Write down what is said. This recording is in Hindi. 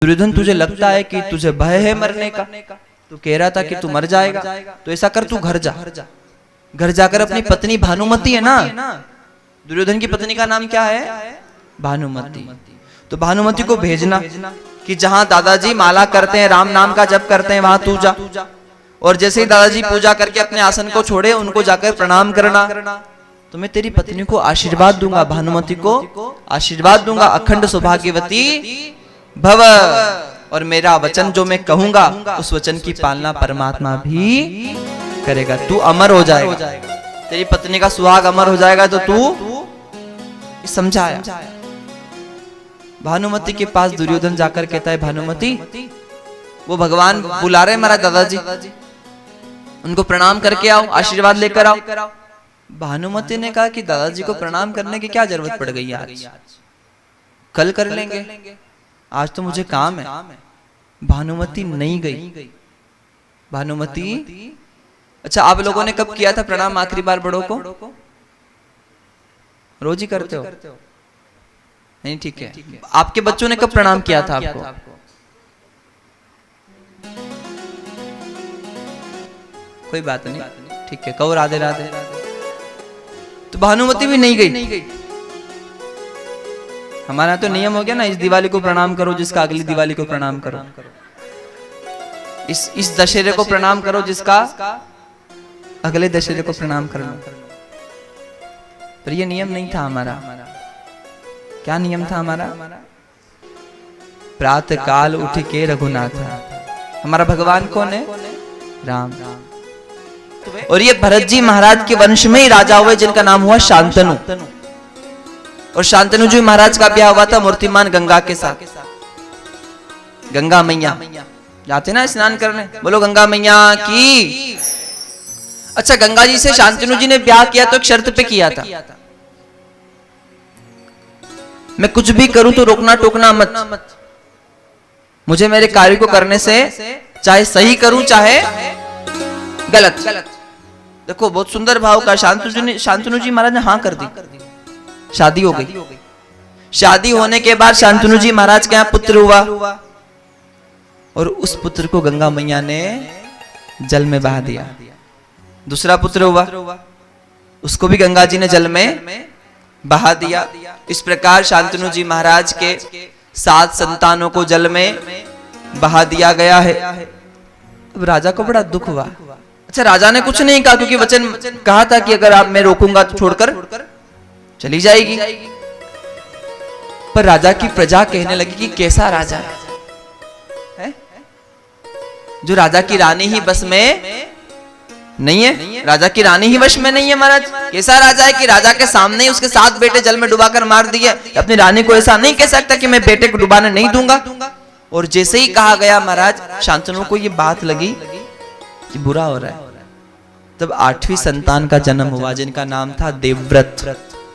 दुर्योधन तुझे लगता है कि तुझे भय है मरने का, तू कह रहा था कि तू मर जाएगा, तो ऐसा कर तू घर जा, घर जाकर अपनी पत्नी भानुमति है ना, दुर्योधन की पत्नी का नाम क्या है भानुमति, तो भानुमति को भेजना कि जहां दादाजी माला करते हैं, राम नाम का जप करते हैं, वहां तू जा, और जैसे ही दादाजी पूजा करके अपने आसन को छोड़े उनको जाकर प्रणाम करना, तो मैं तेरी पत्नी को आशीर्वाद दूंगा, भानुमति को आशीर्वाद दूंगा, अखंड सौभाग्यवती भव, और मेरा वचन जो मैं कहूंगा उस वचन की पालना परमात्मा भी करेगा, तू अमर हो जाएगा, तेरी पत्नी का सुहाग अमर हो जाएगा, तो तू समझाया। भानुमति के पास दुर्योधन जाकर कहता है, भानुमति वो भगवान बुला रहे महाराज दादाजी, उनको प्रणाम करके आओ, आशीर्वाद लेकर आओ। भानुमति ने कहा कि दादाजी को प्रणाम करने की क्या जरूरत पड़ गई आज, कल कर लेंगे, आज तो मुझे काम है। भानुमति नहीं गई। भानुमति, अच्छा आप लोगों ने कब किया था प्रणाम आखिरी बार बड़ों को? रोज ही करते हो? नहीं, ठीक है। आपके बच्चों ने कब प्रणाम किया था आपको? कोई बात नहीं, ठीक है, कहो राधे राधे। तो भानुमति भी नहीं गई। हमारा तो नियम हो गया ना, इस दिवाली को प्रणाम करो जिसका अगली दिवाली को प्रणाम करो, इस दशहरे को प्रणाम करो जिसका अगले दशहरे को प्रणाम करना। पर ये नियम नहीं था हमारा। क्या नियम था हमारा? प्रातः काल उठ के रघुनाथ। हमारा भगवान कौन है? राम। और ये भरत जी महाराज के वंश में ही राजा हुए जिनका नाम हुआ शांतनु, और शांतनु जी महाराज का ब्याह हुआ था मूर्तिमान गंगा के साथ। गंगा मैया जाते ना स्नान करने, बोलो गंगा मैया की। अच्छा, गंगा जी से शांतनु जी ने ब्याह किया तो एक शर्त पे किया था, मैं कुछ भी करूं तो रोकना टोकना मत, मुझे मेरे कार्य को करने से चाहे सही करूं चाहे गलत। देखो बहुत सुंदर भाव का। शांतनु जी महाराज ने हाँ कर दी, शादी हो गई। शादी होने के बाद शांतनु जी महाराज के यहाँ पुत्र हुआ, और उस पुत्र को गंगा मैया ने जल में बहा दिया। दूसरा पुत्र हुआ, उसको भी गंगा जी ने जल में बहा दिया। इस प्रकार शांतनु जी महाराज के 7 संतानों को जल में बहा दिया गया है। अब राजा को बड़ा दुख हुआ। अच्छा, राजा ने कुछ नहीं कहा क्योंकि वचन कहा था कि अगर आप मैं रोकूंगा तो छोड़कर चली जाएगी। पर राजा की प्रजा कहने लगी कि कैसा राजा है, जो राजा की रानी ही बस में नहीं है, राजा की रानी ही वश में नहीं है। महाराज कैसा राजा है कि राजा के सामने ही उसके 7 बेटे जल में डुबाकर मार दिए। अपनी रानी को ऐसा नहीं कह सकता कि मैं बेटे को डुबाने नहीं दूंगा। और जैसे ही कहा गया महाराज, शांतनु को ये बात लगी कि बुरा हो रहा है। तब 8वीं संतान का जन्म हुआ जिनका नाम था देवव्रत।